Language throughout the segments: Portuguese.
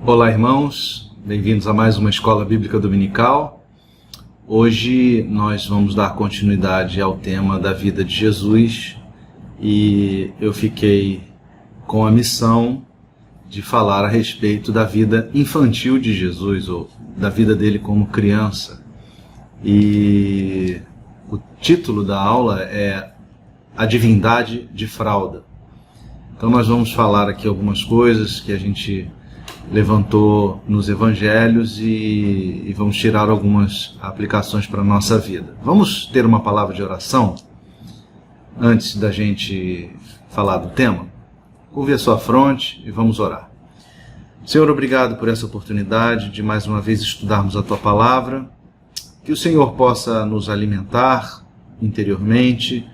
Olá, irmãos, bem-vindos a mais uma Escola Bíblica Dominical. Hoje nós vamos dar continuidade ao tema da vida de Jesus e eu fiquei com a missão de falar a respeito da vida infantil de Jesus, ou da vida dele como criança. E o título da aula é A Divindade de Fralda. Então nós vamos falar aqui algumas coisas que a gente levantou nos evangelhos e vamos tirar algumas aplicações para a nossa vida. Vamos ter uma palavra de oração antes da gente falar do tema? Curve a sua fronte e vamos orar. Senhor, obrigado por essa oportunidade de mais uma vez estudarmos a Tua Palavra. Que o Senhor possa nos alimentar interiormente,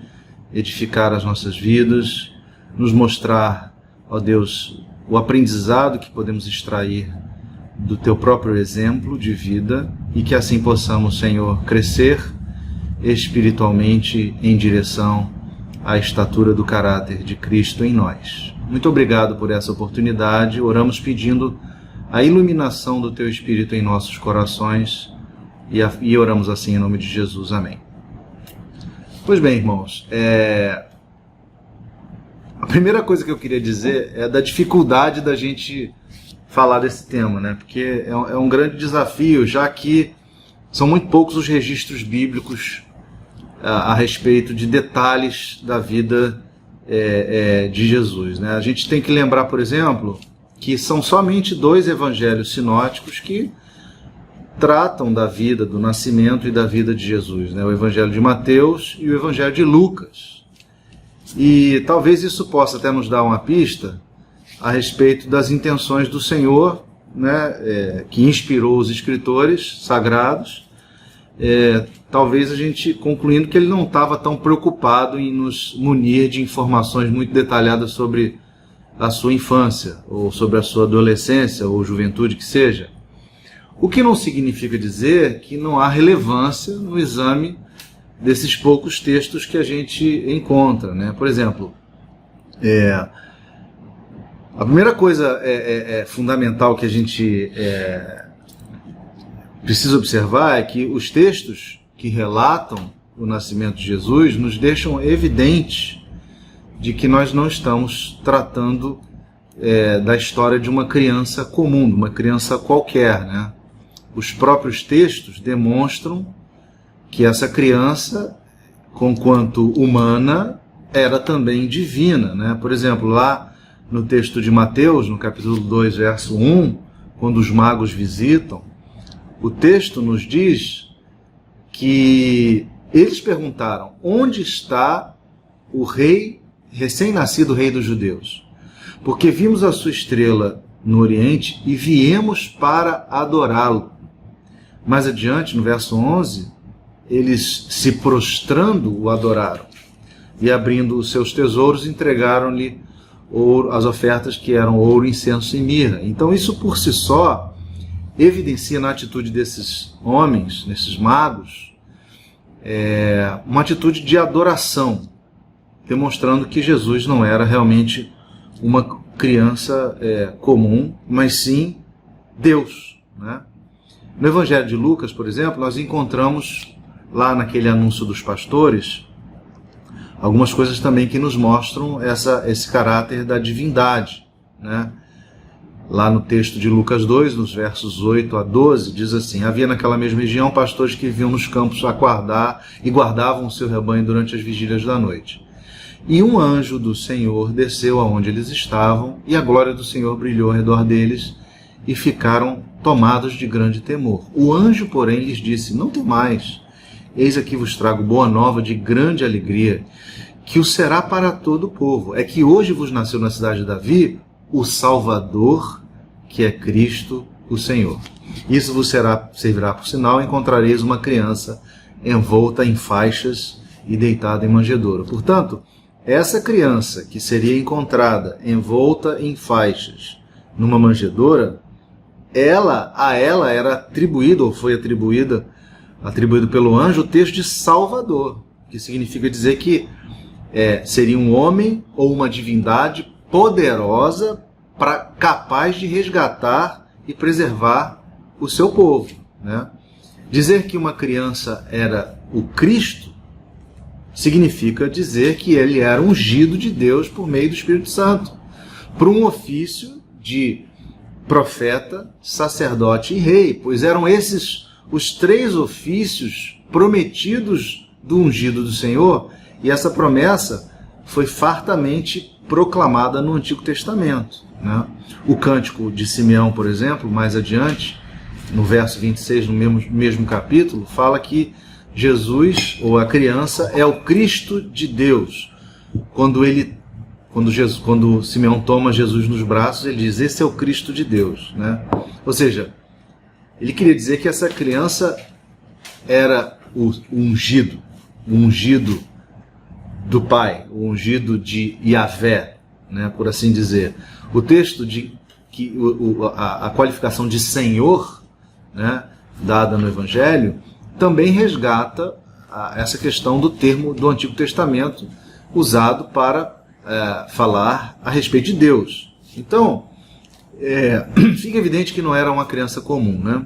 edificar as nossas vidas, nos mostrar, ó Deus, o aprendizado que podemos extrair do Teu próprio exemplo de vida e que assim possamos, Senhor, crescer espiritualmente em direção à estatura do caráter de Cristo em nós. Muito obrigado por essa oportunidade. Oramos pedindo a iluminação do Teu Espírito em nossos corações e oramos assim em nome de Jesus. Amém. Pois bem, irmãos, a primeira coisa que eu queria dizer é da dificuldade da gente falar desse tema, né? Porque é um grande desafio, já que são muito poucos os registros bíblicos a respeito de detalhes da vida de Jesus, né? A gente tem que lembrar, por exemplo, que são somente 2 evangelhos sinóticos que tratam da vida, do nascimento e da vida de Jesus, né? O Evangelho de Mateus e o Evangelho de Lucas. E talvez isso possa até nos dar uma pista a respeito das intenções do Senhor, né, que inspirou os escritores sagrados, talvez a gente concluindo que ele não estava tão preocupado em nos munir de informações muito detalhadas sobre a sua infância, ou sobre a sua adolescência, ou juventude que seja. O que não significa dizer que não há relevância no exame desses poucos textos que a gente encontra, né? Por exemplo, a primeira coisa fundamental que a gente precisa observar é que os textos que relatam o nascimento de Jesus nos deixam evidente de que nós não estamos tratando da história de uma criança comum, de uma criança qualquer, né? Os próprios textos demonstram que essa criança, conquanto humana, era também divina, né? Por exemplo, lá no texto de Mateus, no capítulo 2, verso 1, quando os magos visitam, o texto nos diz que eles perguntaram: onde está o rei, recém-nascido rei dos judeus? Porque vimos a sua estrela no Oriente e viemos para adorá-lo. Mais adiante, no verso 11, eles, se prostrando, o adoraram. E abrindo os seus tesouros, entregaram-lhe as ofertas que eram ouro, incenso e mirra. Então isso por si só evidencia na atitude desses homens, desses magos, uma atitude de adoração, demonstrando que Jesus não era realmente uma criança comum, mas sim Deus, né? No Evangelho de Lucas, por exemplo, nós encontramos lá naquele anúncio dos pastores algumas coisas também que nos mostram esse caráter da divindade, né? Lá no texto de Lucas 2, nos versos 8 a 12, diz assim: havia naquela mesma região pastores que vinham nos campos a guardar e guardavam o seu rebanho durante as vigílias da noite. E um anjo do Senhor desceu aonde eles estavam, e a glória do Senhor brilhou ao redor deles, e ficaram tomados de grande temor. O anjo, porém, lhes disse: não temais, eis aqui vos trago boa nova de grande alegria, que o será para todo o povo. É que hoje vos nasceu na cidade de Davi o Salvador, que é Cristo o Senhor. Isso vos servirá por sinal: encontrareis uma criança envolta em faixas e deitada em manjedoura. Portanto, essa criança que seria encontrada envolta em faixas numa manjedoura, a ela era atribuído, ou foi atribuído pelo anjo, o texto de Salvador, que significa dizer que seria um homem ou uma divindade poderosa capaz de resgatar e preservar o seu povo, né? Dizer que uma criança era o Cristo significa dizer que ele era ungido de Deus por meio do Espírito Santo, para um ofício de profeta, sacerdote e rei, pois eram esses os 3 ofícios prometidos do ungido do Senhor, e essa promessa foi fartamente proclamada no Antigo Testamento, né? O Cântico de Simeão, por exemplo, mais adiante, no verso 26, no mesmo capítulo, fala que Jesus, ou a criança, é o Cristo de Deus. Quando Simeão toma Jesus nos braços, ele diz: esse é o Cristo de Deus, né? Ou seja, ele queria dizer que essa criança era o ungido do Pai, o ungido de Yahvé, né, por assim dizer. O texto a qualificação de Senhor, né, dada no Evangelho, também resgata essa questão do termo do Antigo Testamento usado para falar a respeito de Deus. Então, fica evidente que não era uma criança comum, né?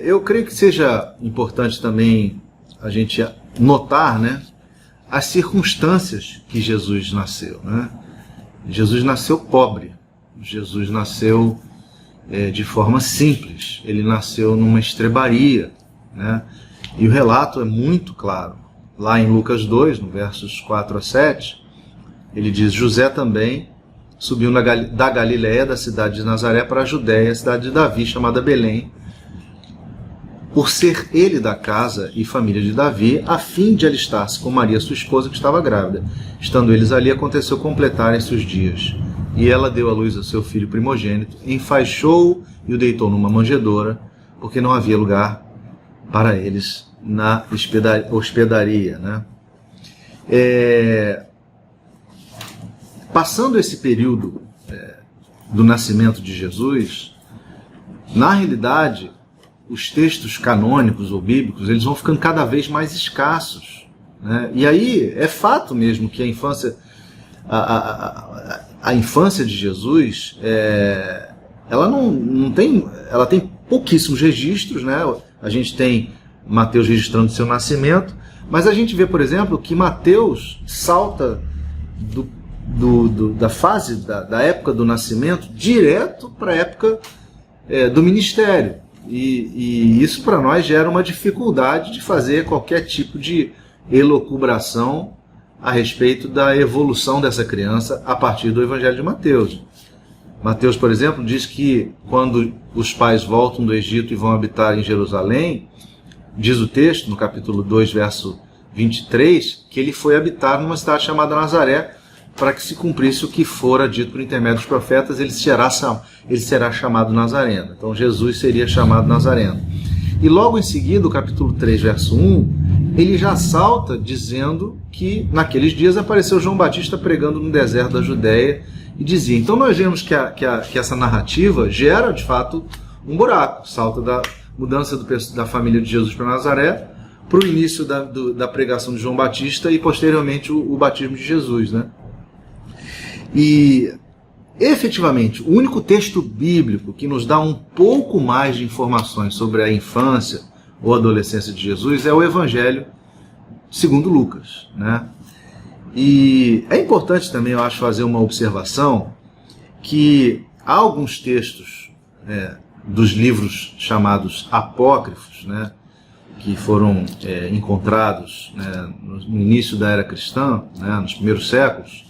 Eu creio que seja importante também a gente notar, né, as circunstâncias que Jesus nasceu, né? Jesus nasceu pobre, Jesus nasceu de forma simples, ele nasceu numa estrebaria, né? E o relato é muito claro. Lá em Lucas 2, no versos 4 a 7, ele diz: José também subiu da Galiléia, da cidade de Nazaré, para a Judéia, a cidade de Davi, chamada Belém, por ser ele da casa e família de Davi, a fim de alistar-se com Maria, sua esposa, que estava grávida. Estando eles ali, aconteceu completarem-se os dias. E ela deu à luz a seu filho primogênito, enfaixou-o e o deitou numa manjedoura, porque não havia lugar para eles na hospedaria, né? Passando esse período do nascimento de Jesus, na realidade, os textos canônicos ou bíblicos, eles vão ficando cada vez mais escassos, né? E aí é fato mesmo que a infância de Jesus, ela tem pouquíssimos registros, né? A gente tem Mateus registrando seu nascimento, mas a gente vê, por exemplo, que Mateus salta da fase da época do nascimento direto para a época do ministério. E isso para nós gera uma dificuldade de fazer qualquer tipo de elucubração a respeito da evolução dessa criança a partir do Evangelho de Mateus. Mateus, por exemplo, diz que quando os pais voltam do Egito e vão habitar em Jerusalém, diz o texto, no capítulo 2, verso 23, que ele foi habitar numa cidade chamada Nazaré, para que se cumprisse o que fora dito por intermédio dos profetas, ele será chamado Nazareno. Então Jesus seria chamado Nazareno. E logo em seguida, o capítulo 3, verso 1, ele já salta dizendo que naqueles dias apareceu João Batista pregando no deserto da Judéia e dizia. Então nós vemos que essa narrativa gera de fato um buraco, salta da mudança da família de Jesus para Nazaré para o início da pregação de João Batista e posteriormente o batismo de Jesus, né? E, efetivamente, o único texto bíblico que nos dá um pouco mais de informações sobre a infância ou adolescência de Jesus é o Evangelho segundo Lucas, né? E é importante também, eu acho, fazer uma observação que há alguns textos dos livros chamados apócrifos, né, que foram encontrados, né, no início da era cristã, né, nos primeiros séculos,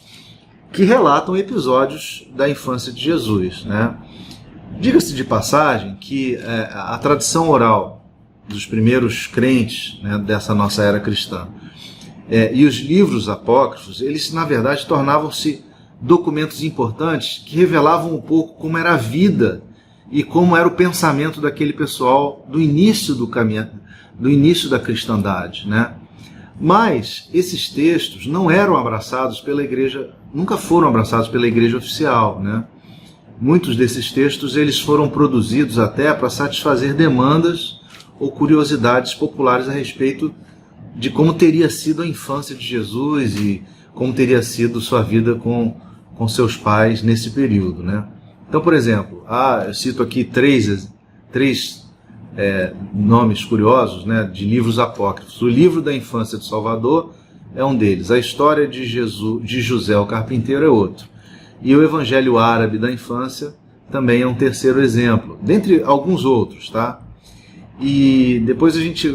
que relatam episódios da infância de Jesus, né? Diga-se de passagem que a tradição oral dos primeiros crentes, né, dessa nossa era cristã e os livros apócrifos, eles na verdade tornavam-se documentos importantes que revelavam um pouco como era a vida e como era o pensamento daquele pessoal do início do caminho, do início da cristandade, né? Mas esses textos não eram abraçados pela igreja, nunca foram abraçados pela igreja oficial, né? Muitos desses textos eles foram produzidos até para satisfazer demandas ou curiosidades populares a respeito de como teria sido a infância de Jesus e como teria sido sua vida com seus pais nesse período, né? Então, por exemplo, eu cito aqui três nomes curiosos, né, de livros apócrifos. O livro da infância de Salvador é um deles. A história de José o carpinteiro é outro. E o Evangelho árabe da infância também é um terceiro exemplo, dentre alguns outros, tá? E depois a gente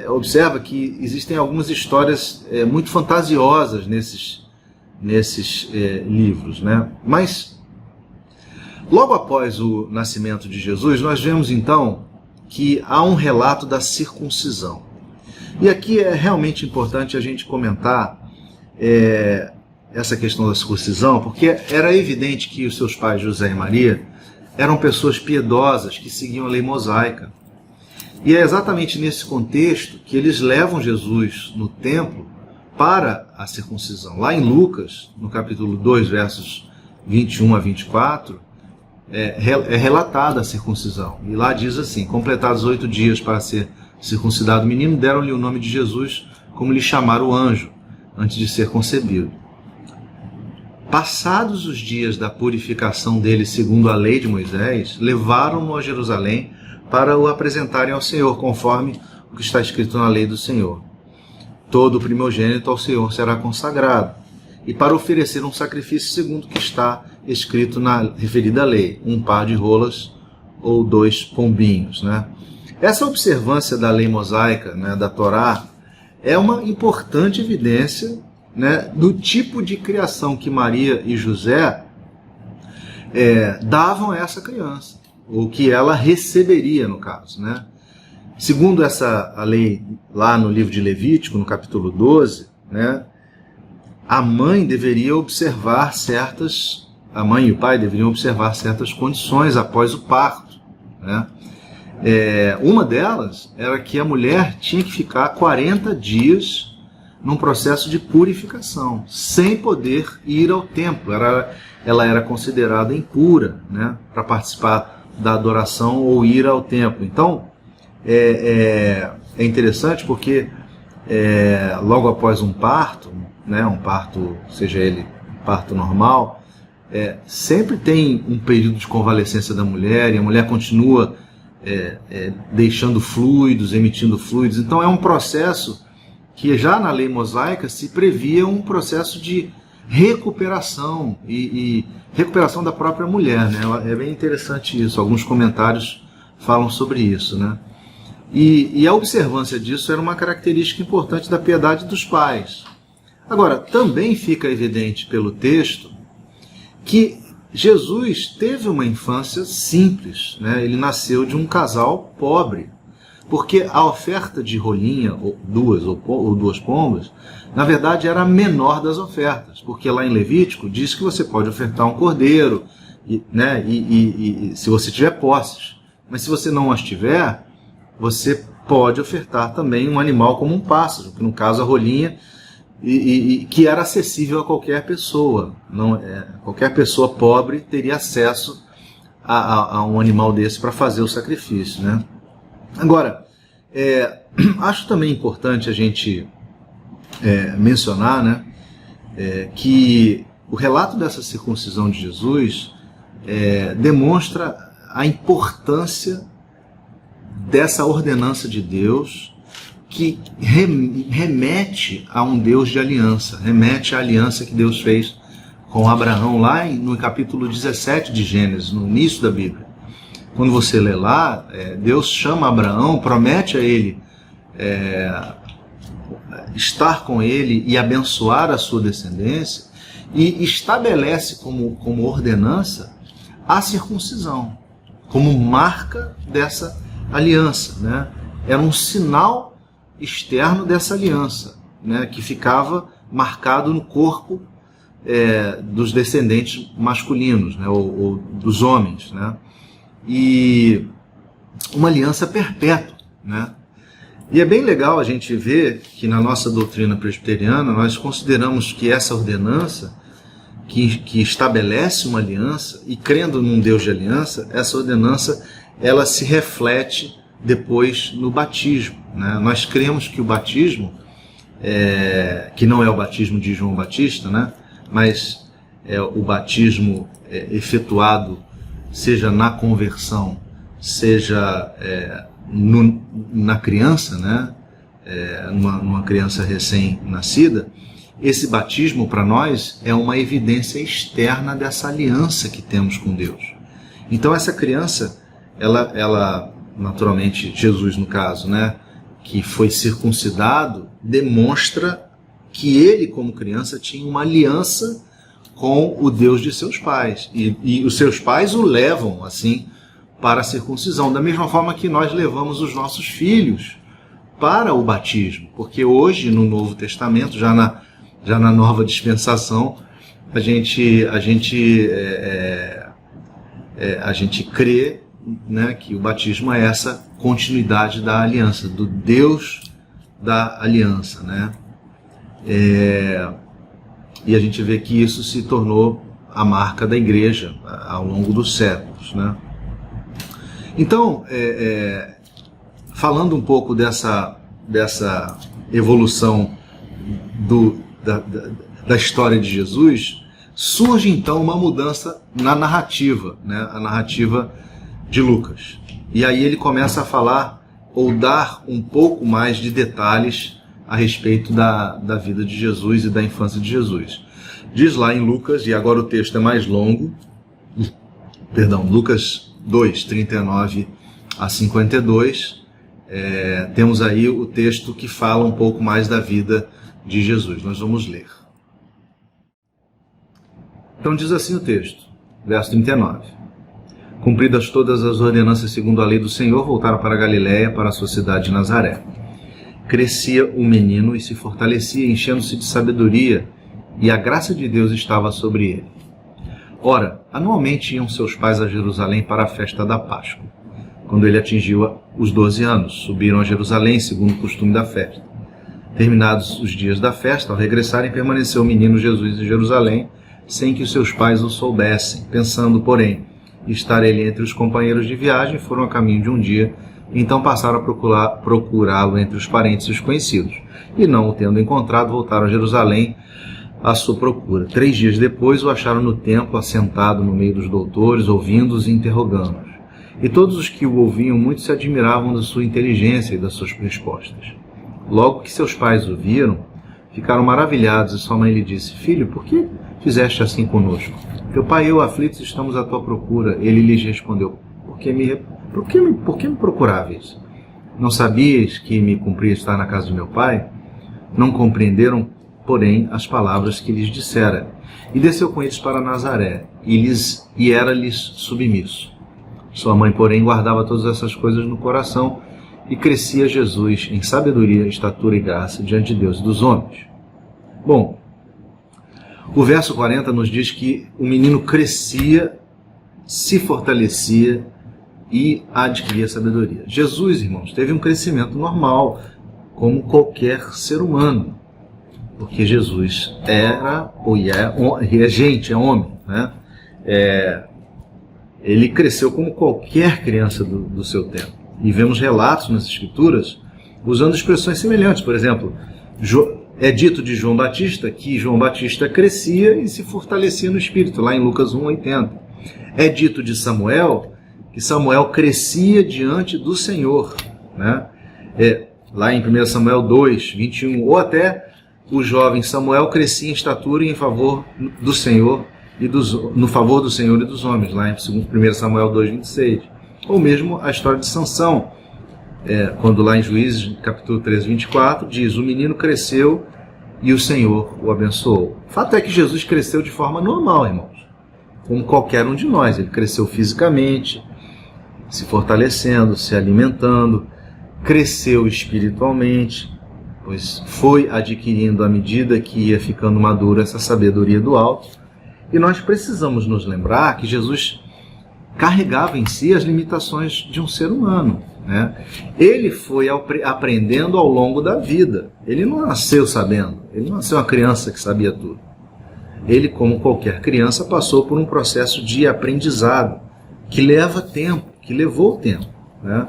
observa que existem algumas histórias muito fantasiosas nesses livros, né? Mas logo após o nascimento de Jesus, nós vemos então que há um relato da circuncisão. E aqui é realmente importante a gente comentar essa questão da circuncisão, porque era evidente que os seus pais, José e Maria, eram pessoas piedosas que seguiam a lei mosaica. E é exatamente nesse contexto que eles levam Jesus no templo para a circuncisão. Lá em Lucas, no capítulo 2, versos 21 a 24, é relatada a circuncisão. E lá diz assim: completados 8 dias para ser circuncidado o menino, deram-lhe o nome de Jesus, como lhe chamaram o anjo, antes de ser concebido. Passados os dias da purificação dele segundo a lei de Moisés, levaram-no a Jerusalém para o apresentarem ao Senhor, conforme o que está escrito na lei do Senhor. Todo primogênito ao Senhor será consagrado, e para oferecer um sacrifício segundo o que está escrito na referida lei, um par de rolas ou 2 pombinhos, né? Essa observância da lei mosaica, né, da Torá, é uma importante evidência, né, do tipo de criação que Maria e José davam a essa criança, ou que ela receberia, no caso, né? Segundo a lei lá no livro de Levítico, no capítulo 12, né, a mãe e o pai deveriam observar certas condições após o parto, né? Uma delas era que a mulher tinha que ficar 40 dias num processo de purificação, sem poder ir ao templo. Ela era considerada impura, né, para participar da adoração ou ir ao templo. Então, é interessante porque logo após um parto, né, um parto, seja ele parto normal, sempre tem um período de convalescência da mulher, e a mulher continua deixando fluidos, emitindo fluidos. Então é um processo que já na lei mosaica se previa um processo de recuperação e recuperação da própria mulher, né? É bem interessante isso. Alguns comentários falam sobre isso, né? E a observância disso era uma característica importante da piedade dos pais. Agora, também fica evidente pelo texto que Jesus teve uma infância simples, né? Ele nasceu de um casal pobre, porque a oferta de rolinha, ou duas pombas, na verdade era a menor das ofertas, porque lá em Levítico diz que você pode ofertar um cordeiro, né? E se você tiver posses, mas se você não as tiver, você pode ofertar também um animal como um pássaro, que no caso a rolinha, que era acessível a qualquer pessoa. Qualquer pessoa pobre teria acesso a um animal desse para fazer o sacrifício, né? Agora, acho também importante a gente mencionar, né, que o relato dessa circuncisão de Jesus demonstra a importância dessa ordenança de Deus, que remete a um Deus de aliança, remete à aliança que Deus fez com Abraão lá no capítulo 17 de Gênesis, no início da Bíblia. Quando você lê lá, Deus chama Abraão, promete a ele estar com ele e abençoar a sua descendência, e estabelece como ordenança a circuncisão, como marca dessa aliança, né? Era um sinal externo dessa aliança, né, que ficava marcado no corpo dos descendentes masculinos, né, ou dos homens, né? E uma aliança perpétua, né? E é bem legal a gente ver que na nossa doutrina presbiteriana nós consideramos que essa ordenança que estabelece uma aliança, e crendo num Deus de aliança, essa ordenança ela se reflete depois no batismo, né? Nós cremos que o batismo, que não é o batismo de João Batista, né? Mas é o batismo efetuado seja na conversão, seja na criança, né? Numa criança recém-nascida, esse batismo para nós é uma evidência externa dessa aliança que temos com Deus. Então essa criança, ela naturalmente, Jesus no caso, né, que foi circuncidado, demonstra que ele, como criança, tinha uma aliança com o Deus de seus pais. E os seus pais o levam, assim, para a circuncisão. Da mesma forma que nós levamos os nossos filhos para o batismo. Porque hoje, no Novo Testamento, já na nova dispensação, a gente crê, né, que o batismo é essa continuidade da aliança, do Deus da aliança, né? E a gente vê que isso se tornou a marca da igreja ao longo dos séculos, né? Então, falando um pouco dessa evolução da história de Jesus, surge então uma mudança na narrativa, né? A narrativa de Lucas. E aí ele começa a falar ou dar um pouco mais de detalhes a respeito da vida de Jesus e da infância de Jesus. Diz lá em Lucas, e agora o texto é mais longo, Lucas 2, 39 a 52, temos aí o texto que fala um pouco mais da vida de Jesus. Nós vamos ler. Então diz assim o texto, verso 39. Cumpridas todas as ordenanças segundo a lei do Senhor, voltaram para Galiléia, para a sua cidade de Nazaré. Crescia o menino e se fortalecia, enchendo-se de sabedoria, e a graça de Deus estava sobre ele. Ora, anualmente iam seus pais a Jerusalém para a festa da Páscoa. Quando ele atingiu os 12 anos, subiram a Jerusalém, segundo o costume da festa. Terminados os dias da festa, ao regressarem, permaneceu o menino Jesus em Jerusalém, sem que os seus pais o soubessem. Pensando, porém, estar ele entre os companheiros de viagem, foram a caminho de um dia, então passaram a procurá-lo entre os parentes e os conhecidos. E não o tendo encontrado, voltaram a Jerusalém à sua procura. 3 dias depois, o acharam no templo, assentado no meio dos doutores, ouvindo-os e interrogando-os. E todos os que o ouviam muito se admiravam da sua inteligência e das suas respostas. Logo que seus pais o viram, ficaram maravilhados, e sua mãe lhe disse: Filho, por que fizeste assim conosco? Teu pai e eu, aflitos, estamos à tua procura. Ele lhes respondeu: Por que me procuráveis? Não sabias que me cumpria estar na casa de meu pai? Não compreenderam, porém, as palavras que lhes dissera. E desceu com eles para Nazaré, e era-lhes submisso. Sua mãe, porém, guardava todas essas coisas no coração, e crescia Jesus em sabedoria, estatura e graça diante de Deus e dos homens. Bom, o verso 40 nos diz que o menino crescia, se fortalecia e adquiria sabedoria. Jesus, irmãos, teve um crescimento normal, como qualquer ser humano, porque Jesus era, é gente, é homem, né? Ele cresceu como qualquer criança do seu tempo. E vemos relatos nas Escrituras usando expressões semelhantes. Por exemplo, é dito de João Batista que João Batista crescia e se fortalecia no Espírito, lá em Lucas 1:80. É dito de Samuel que Samuel crescia diante do Senhor, né? Lá em 1 Samuel 2:21. Ou até o jovem Samuel crescia em estatura e em favor do Senhor, no favor do Senhor e dos homens, lá em 1 Samuel 2:26. Ou mesmo a história de Sansão, quando lá em Juízes, capítulo 3:24, diz: o menino cresceu e o Senhor o abençoou. O fato é que Jesus cresceu de forma normal, irmãos, como qualquer um de nós. Ele cresceu fisicamente, se fortalecendo, se alimentando, cresceu espiritualmente, pois foi adquirindo à medida que ia ficando maduro essa sabedoria do alto. E nós precisamos nos lembrar que Jesus carregava em si as limitações de um ser humano, né? Ele foi aprendendo ao longo da vida. Ele não nasceu sabendo. Ele não nasceu uma criança que sabia tudo. Ele, como qualquer criança, passou por um processo de aprendizado que leva tempo, que levou tempo, né?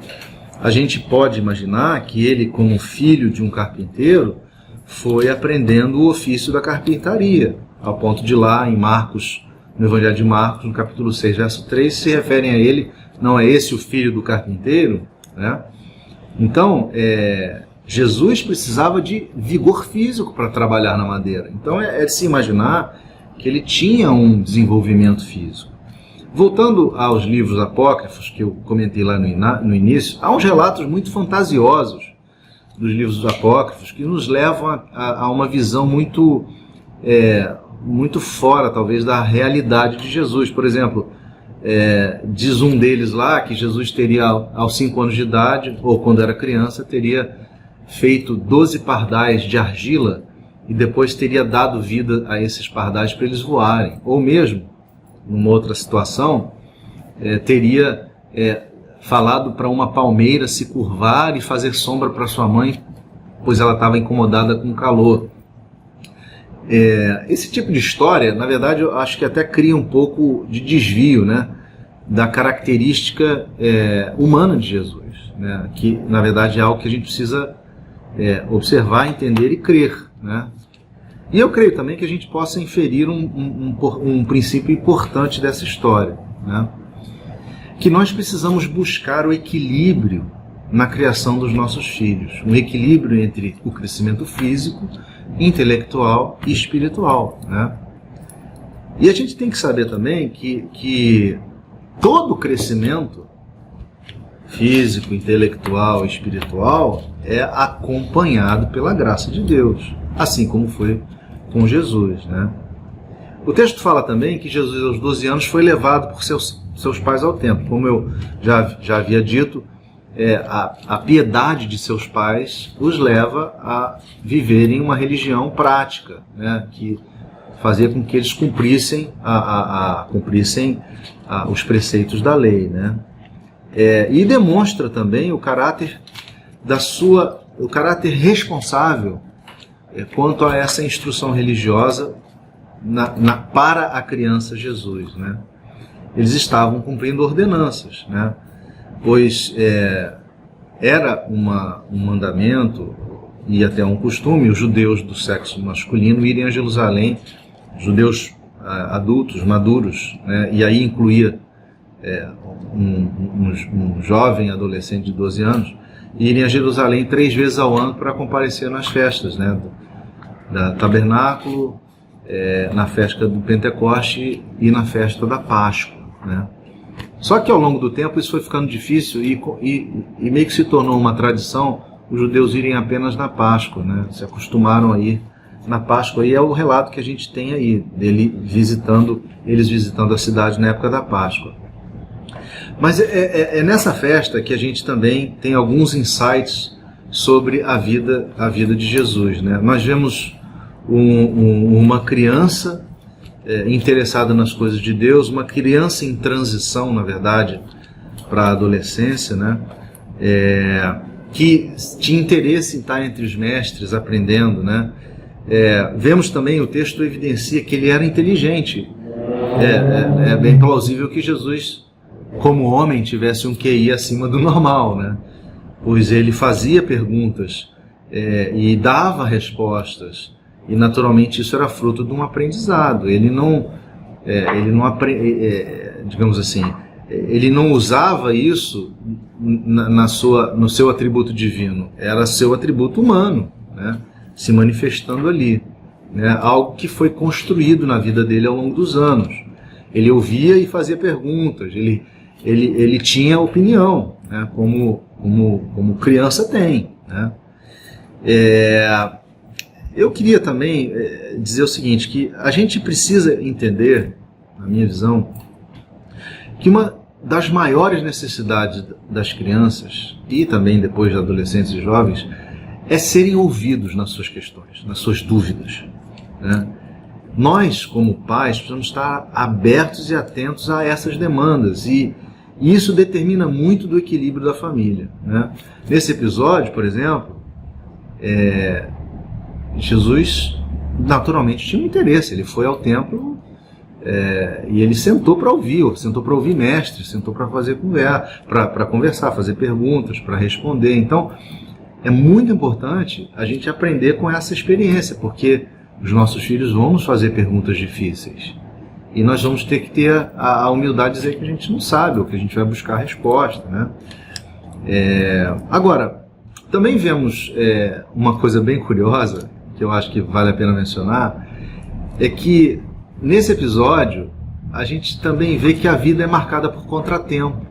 A gente pode imaginar que ele, como filho de um carpinteiro, foi aprendendo o ofício da carpintaria, ao ponto de lá, em Marcos no Evangelho de Marcos, no capítulo 6, verso 3, se referem a ele, não é esse o filho do carpinteiro, né? Então, Jesus precisava de vigor físico para trabalhar na madeira. Então, é de se imaginar que ele tinha um desenvolvimento físico. Voltando aos livros apócrifos, que eu comentei lá no início, há uns relatos muito fantasiosos dos livros apócrifos que nos levam a uma visão muito fora, talvez, da realidade de Jesus. Por exemplo, diz um deles lá que Jesus teria, aos 5 anos de idade, ou quando era criança, teria feito 12 pardais de argila e depois teria dado vida a esses pardais para eles voarem. Ou mesmo, numa outra situação, teria falado para uma palmeira se curvar e fazer sombra para sua mãe, pois ela estava incomodada com o calor. Esse tipo de história, na verdade, eu acho que até cria um pouco de desvio, né, da característica humana de Jesus, né, que na verdade é algo que a gente precisa observar, entender e crer, né? E eu creio também que a gente possa inferir um princípio importante dessa história, né? Que nós precisamos buscar o equilíbrio na criação dos nossos filhos, um equilíbrio entre o crescimento físico, intelectual e espiritual, né? E a gente tem que saber também que todo crescimento físico, intelectual e espiritual é acompanhado pela graça de Deus, assim como foi com Jesus, né? O texto fala também que Jesus, aos 12 anos, foi levado por seus pais ao templo. Como eu já havia dito, a piedade de seus pais os leva a viverem uma religião prática, né, que fazia com que eles cumprissem os preceitos da lei, né? E demonstra também o caráter responsável quanto a essa instrução religiosa para a criança Jesus, né? Eles estavam cumprindo ordenanças, né? Pois era um mandamento e até um costume os judeus do sexo masculino irem a Jerusalém, judeus adultos, maduros, né? E aí incluía um jovem adolescente de 12 anos, irem a Jerusalém 3 vezes ao ano para comparecer nas festas, né, da Tabernáculo, na festa do Pentecoste e na festa da Páscoa, né? Só que ao longo do tempo isso foi ficando difícil e meio que se tornou uma tradição os judeus irem apenas na Páscoa, né? Se acostumaram a ir na Páscoa, e é o relato que a gente tem aí, eles visitando a cidade na época da Páscoa. Mas é nessa festa que a gente também tem alguns insights sobre a vida de Jesus, né? Nós vemos uma criança interessada nas coisas de Deus, uma criança em transição, na verdade, para a adolescência, né? Que tinha interesse em estar entre os mestres, aprendendo, né? Vemos também, o texto evidencia que ele era inteligente. É bem plausível que Jesus, como homem, tivesse um QI acima do normal, né? Pois ele fazia perguntas e dava respostas, e naturalmente isso era fruto de um aprendizado. Ele não usava isso no seu atributo divino, era seu atributo humano, né? Se manifestando ali, né? Algo que foi construído na vida dele ao longo dos anos. Ele ouvia e fazia perguntas, ele tinha opinião, né? Como criança tem, né? Eu queria também dizer o seguinte, que a gente precisa entender, na minha visão, que uma das maiores necessidades das crianças, e também depois de adolescentes e jovens, é serem ouvidos nas suas questões, nas suas dúvidas, né? Nós, como pais, precisamos estar abertos e atentos a essas demandas, e isso determina muito do equilíbrio da família, né? Nesse episódio, por exemplo, Jesus naturalmente tinha um interesse, ele foi ao templo e ele sentou para ouvir mestres, sentou para para conversar, fazer perguntas, para responder. Então, é muito importante a gente aprender com essa experiência, porque os nossos filhos vão nos fazer perguntas difíceis. E nós vamos ter que ter a humildade de dizer que a gente não sabe, ou que a gente vai buscar a resposta, né? Agora, também vemos uma coisa bem curiosa, que eu acho que vale a pena mencionar, é que nesse episódio a gente também vê que a vida é marcada por contratempo.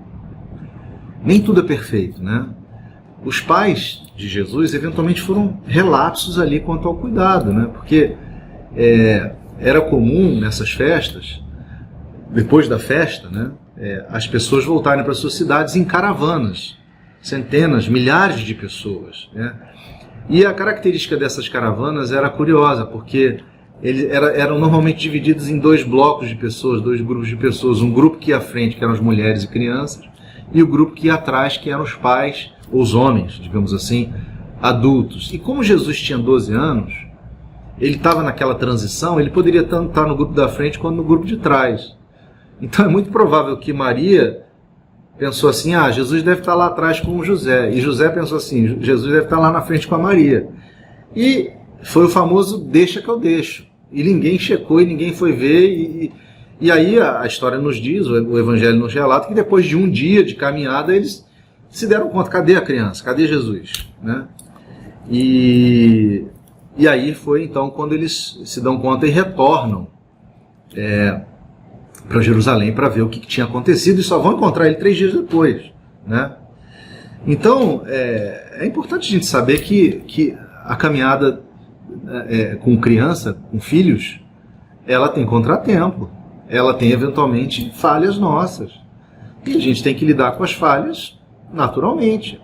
Nem tudo é perfeito, né? Os pais de Jesus eventualmente foram relapsos ali quanto ao cuidado, né? Porque era comum nessas festas, depois da festa, né, as pessoas voltarem para suas cidades em caravanas, centenas, milhares de pessoas, né? E a característica dessas caravanas era curiosa, porque eles eram normalmente divididos em dois blocos de pessoas, dois grupos de pessoas. Um grupo que ia à frente, que eram as mulheres e crianças, e o grupo que ia atrás, que eram os pais, ou os homens, digamos assim, adultos. E como Jesus tinha 12 anos, ele estava naquela transição, ele poderia estar no grupo da frente quanto no grupo de trás. Então é muito provável que Maria pensou assim, Jesus deve estar lá atrás com o José. E José pensou assim, Jesus deve estar lá na frente com a Maria. E foi o famoso deixa que eu deixo. E ninguém checou e ninguém foi ver. E aí a história nos diz, o Evangelho nos relata, que depois de um dia de caminhada eles se deram conta, cadê a criança? Cadê Jesus? Né? E aí foi então quando eles se dão conta e retornam para Jerusalém para ver o que tinha acontecido, e só vão encontrar ele 3 dias depois, né? Então é importante a gente saber que a caminhada com criança, com filhos, ela tem contratempo, ela tem eventualmente falhas nossas, e a gente tem que lidar com as falhas naturalmente.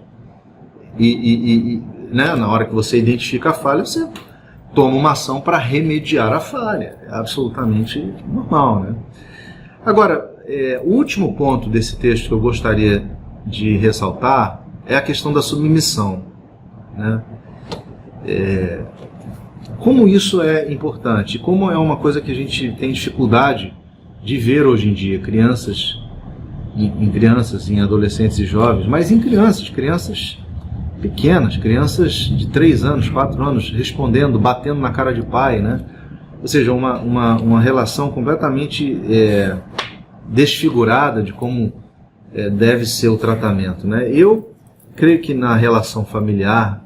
Né, na hora que você identifica a falha, você toma uma ação para remediar a falha. É absolutamente normal, né? Agora, o último ponto desse texto que eu gostaria de ressaltar é a questão da submissão, né? Como isso é importante, como é uma coisa que a gente tem dificuldade de ver hoje em dia, crianças, em adolescentes e jovens, mas em crianças pequenas, crianças de 3 anos, 4 anos, respondendo, batendo na cara de pai, né? Ou seja, uma relação completamente desfigurada de como deve ser o tratamento, né? Eu creio que na relação familiar,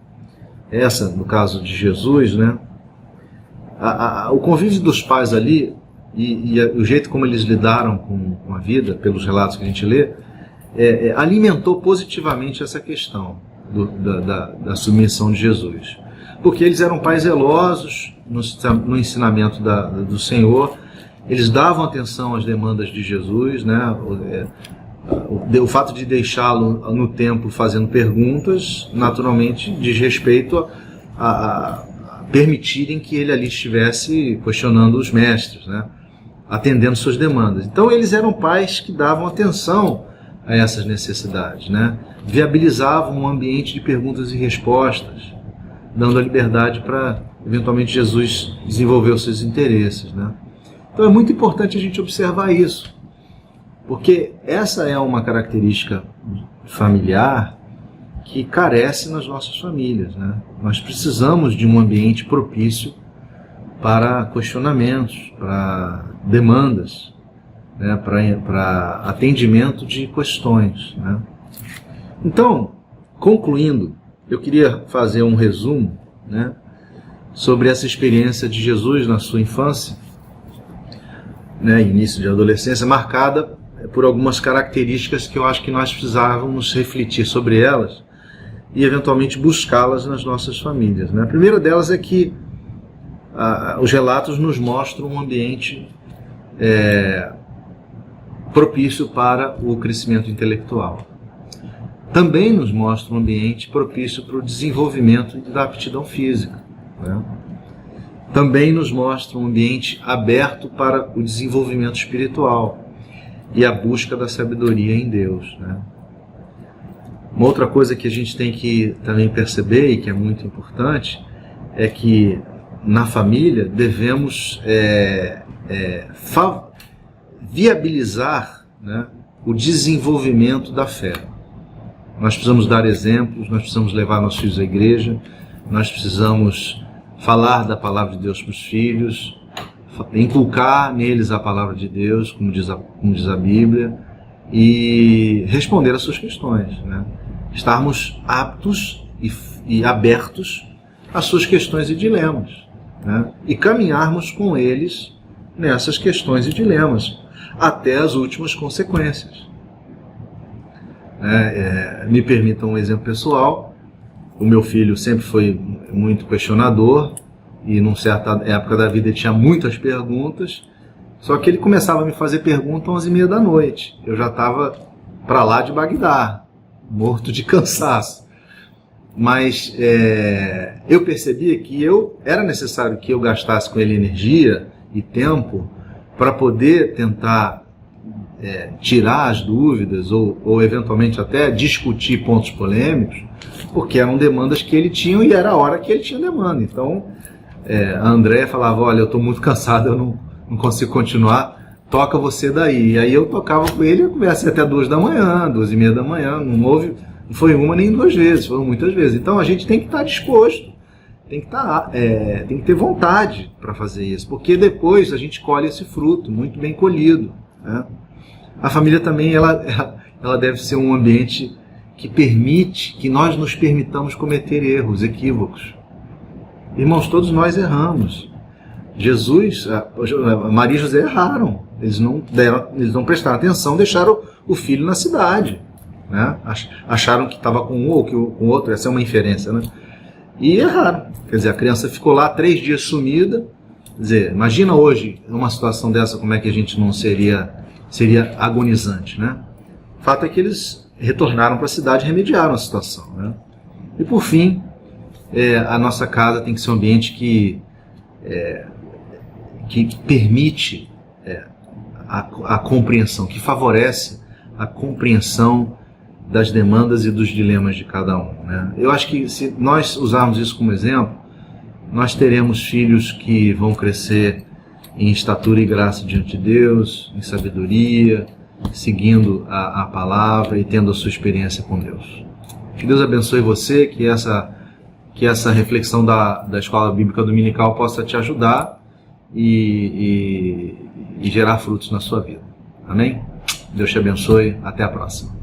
essa, no caso de Jesus, né? O convívio dos pais ali e o jeito como eles lidaram com a vida, pelos relatos que a gente lê, alimentou positivamente essa questão da submissão de Jesus. Porque eles eram pais zelosos no ensinamento do Senhor, eles davam atenção às demandas de Jesus, né? O fato de deixá-lo no templo fazendo perguntas, naturalmente, diz respeito a permitirem que ele ali estivesse questionando os mestres, né? Atendendo suas demandas. Então eles eram pais que davam atenção a essas necessidades, né? Viabilizavam um ambiente de perguntas e respostas, dando a liberdade para, eventualmente, Jesus desenvolver os seus interesses, né? Então é muito importante a gente observar isso, porque essa é uma característica familiar que carece nas nossas famílias, né? Nós precisamos de um ambiente propício para questionamentos, para demandas, né? Para atendimento de questões, né? Então, concluindo, eu queria fazer um resumo, né, sobre essa experiência de Jesus na sua infância, né, início de adolescência, marcada por algumas características que eu acho que nós precisávamos refletir sobre elas e eventualmente buscá-las nas nossas famílias, né? A primeira delas é que os relatos nos mostram um ambiente propício para o crescimento intelectual. Também nos mostra um ambiente propício para o desenvolvimento da aptidão física, né? Também nos mostra um ambiente aberto para o desenvolvimento espiritual e a busca da sabedoria em Deus, né? Uma outra coisa que a gente tem que também perceber, e que é muito importante, é que na família devemos viabilizar, né, o desenvolvimento da fé. Nós precisamos dar exemplos, nós precisamos levar nossos filhos à igreja, nós precisamos falar da palavra de Deus para os filhos, inculcar neles a palavra de Deus, como diz a Bíblia, e responder às suas questões, né? Estarmos aptos e abertos às suas questões e dilemas, né? E caminharmos com eles nessas questões e dilemas, até as últimas consequências. Me permitam um exemplo pessoal. O meu filho sempre foi muito questionador, e numa certa época da vida ele tinha muitas perguntas, só que ele começava a me fazer pergunta às 11h30 da noite. Eu já estava para lá de Bagdá, morto de cansaço. Mas eu percebia que era necessário que eu gastasse com ele energia e tempo para poder tentar tirar as dúvidas ou eventualmente até discutir pontos polêmicos, porque eram demandas que ele tinha e era a hora que ele tinha demanda. Então, a Andréia falava: olha, eu estou muito cansado, eu não consigo continuar, toca você daí. E aí eu tocava com ele, eu conversei até 2 da manhã, 2h30 da manhã, não foi uma nem 2 vezes, foram muitas vezes. Então a gente tem que estar disposto, tem que ter vontade para fazer isso, porque depois a gente colhe esse fruto muito bem colhido, né? A família também ela deve ser um ambiente que permite que nós nos permitamos cometer erros, equívocos. Irmãos, todos nós erramos. Jesus, Maria e José erraram. Eles não prestaram atenção, deixaram o filho na cidade, né? Acharam que estava com um ou com o outro, essa é uma inferência, né? E erraram. Quer dizer, a criança ficou lá 3 dias sumida. Quer dizer, imagina hoje, numa situação dessa, como é que a gente não seria agonizante, né? O fato é que eles retornaram para a cidade e remediaram a situação, né? E por fim, a nossa casa tem que ser um ambiente que permite a compreensão, que favorece a compreensão das demandas e dos dilemas de cada um, né? Eu acho que se nós usarmos isso como exemplo, nós teremos filhos que vão crescer em estatura e graça diante de Deus, em sabedoria, seguindo a palavra e tendo a sua experiência com Deus. Que Deus abençoe você, que essa reflexão da Escola Bíblica Dominical possa te ajudar e gerar frutos na sua vida. Amém? Deus te abençoe. Até a próxima.